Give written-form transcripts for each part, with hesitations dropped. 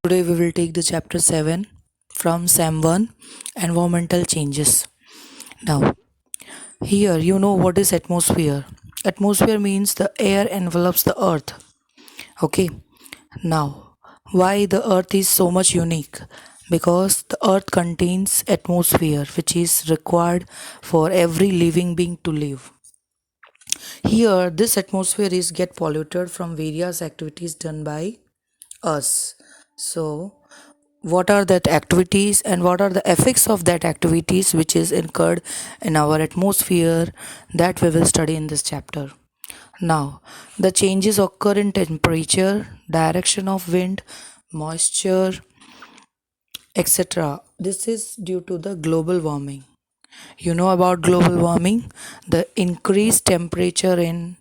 Today we will take the chapter 7 from Sam 1, Environmental Changes. Now, here you know what is atmosphere. Atmosphere means the air envelops the earth. Okay. Now, why the earth is so much unique? Because the earth contains atmosphere which is required for every living being to live. Here this atmosphere is get polluted from various activities done by us. So what are that activities and what are the effects of that activities which is incurred in our atmosphere, that we will study in this chapter. Now the changes occur in temperature, direction of wind, moisture, etc. This is due to the global warming. You know about global warming, the increased temperature in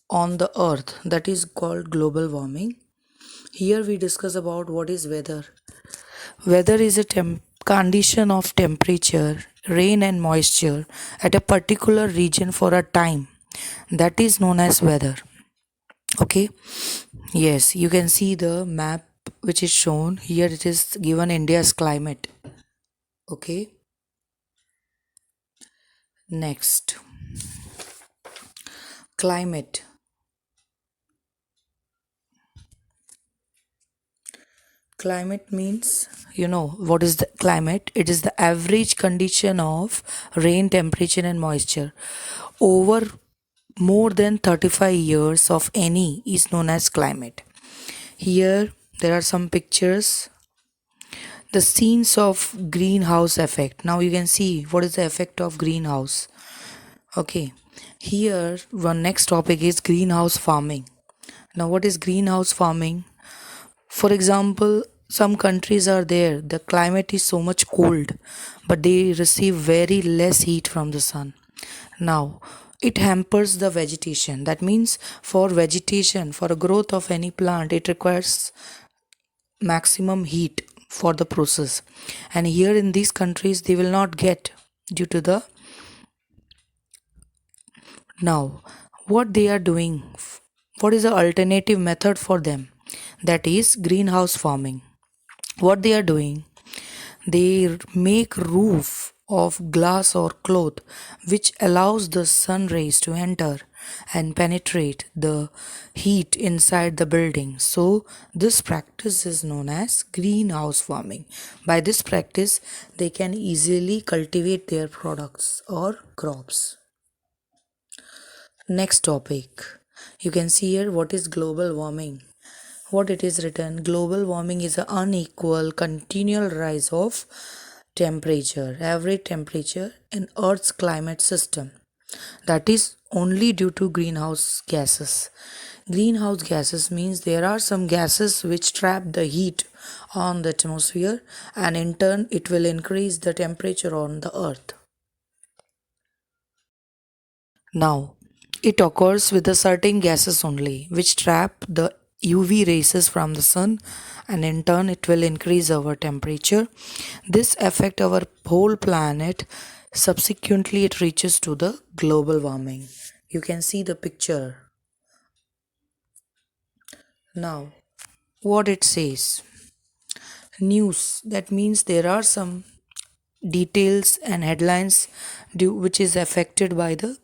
on the earth, that is called global warming. Here we discuss about what is weather. Weather is a condition of temperature, rain, and moisture at a particular region for a time. That is known as weather. Okay. Yes, you can see the map which is shown here. It is given India's climate. Okay. Next, climate. Climate means, you know what is the climate? It is the average condition of rain, temperature, and moisture over more than 35 years of any is known as climate. Here there are some pictures, the scenes of greenhouse effect. Now you can see what is the effect of greenhouse. Okay, here one next topic is greenhouse farming. Now what is greenhouse farming? For example, some countries are there, the climate is so much cold, but they receive very less heat from the sun. Now, it hampers the vegetation. That means for vegetation, for a growth of any plant, it requires maximum heat for the process. And here in these countries, they will not get due to the. Now, what they are doing, what is the alternative method for them? That is greenhouse farming. What they are doing, they make roof of glass or cloth which allows the sun rays to enter and penetrate the heat inside the building. So this practice is known as greenhouse farming. By this practice they can easily cultivate their products or crops. Next topic, you can see here what is global warming. What it is written, global warming is an unequal continual rise of temperature, average temperature in earth's climate system, that is only due to greenhouse gases. Greenhouse gases means there are some gases which trap the heat on the atmosphere, and in turn it will increase the temperature on the earth. Now, it occurs with the certain gases only, which trap the UV rays from the sun, and in turn it will increase our temperature. This affect our whole planet. Subsequently, it reaches to the global warming. You can see the picture. Now, what it says. News, that means there are some details and headlines which is affected by the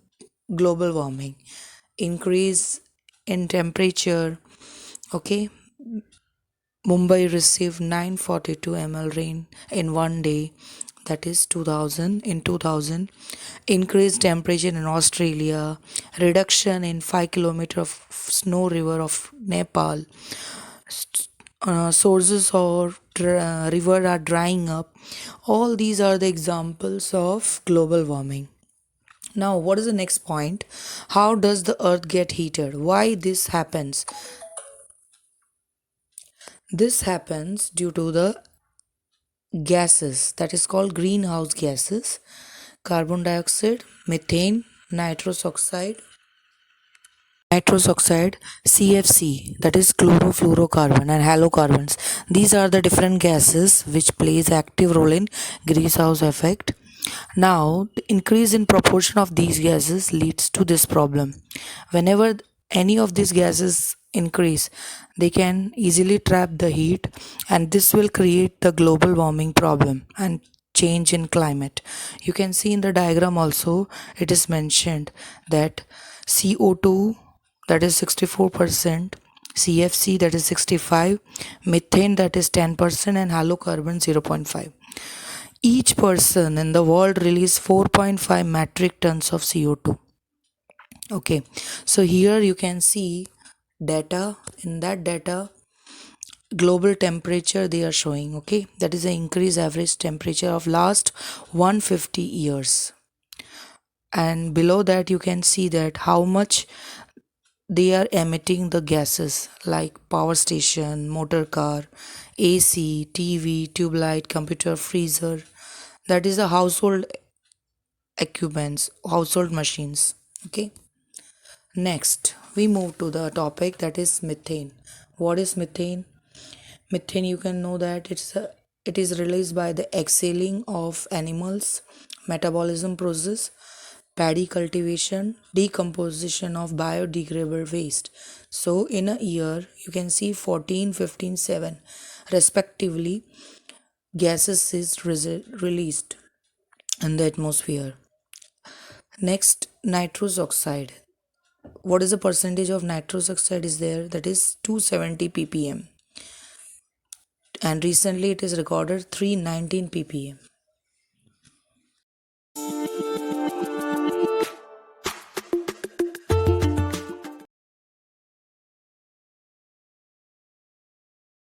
global warming. Increase in temperature. Okay, Mumbai received 942 ml rain in one day, that is 2000 in 2000. Increased temperature in Australia, reduction in 5 kilometer of snow river of Nepal. Sources or river are drying up. All these are the examples of global warming. Now, what is the next point? How does the earth get heated? Why this happens? This happens due to the gases, that is called greenhouse gases: carbon dioxide, methane, nitrous oxide, CFC, that is chlorofluorocarbon, and halocarbons. These are the different gases which plays active role in greenhouse effect. Now, the increase in proportion of these gases leads to this problem. Whenever any of these gases increase, they can easily trap the heat, and this will create the global warming problem and change in climate. You can see in the diagram also, it is mentioned that CO2, that is 64%, CFC, that is 65, methane, that is 10%, and halocarbon 0.5. Each person in the world release 4.5 metric tons of CO2. Okay, so here you can see data. In that data, global temperature they are showing. Okay, that is the increased average temperature of last 150 years. And below that you can see that how much they are emitting the gases like power station, motor car, AC, TV, tube light, computer, freezer. That is the household equipments, household machines. Okay. Next, we move to the topic that is methane. What is methane? Methane, you can know that it is released by the exhaling of animals, metabolism process, paddy cultivation, decomposition of biodegradable waste. So in a year, you can see 14, 15, 7 respectively gases is released in the atmosphere. Next, nitrous oxide. What is the percentage of nitrous oxide is there? That is 270 ppm, and recently it is recorded 319 ppm.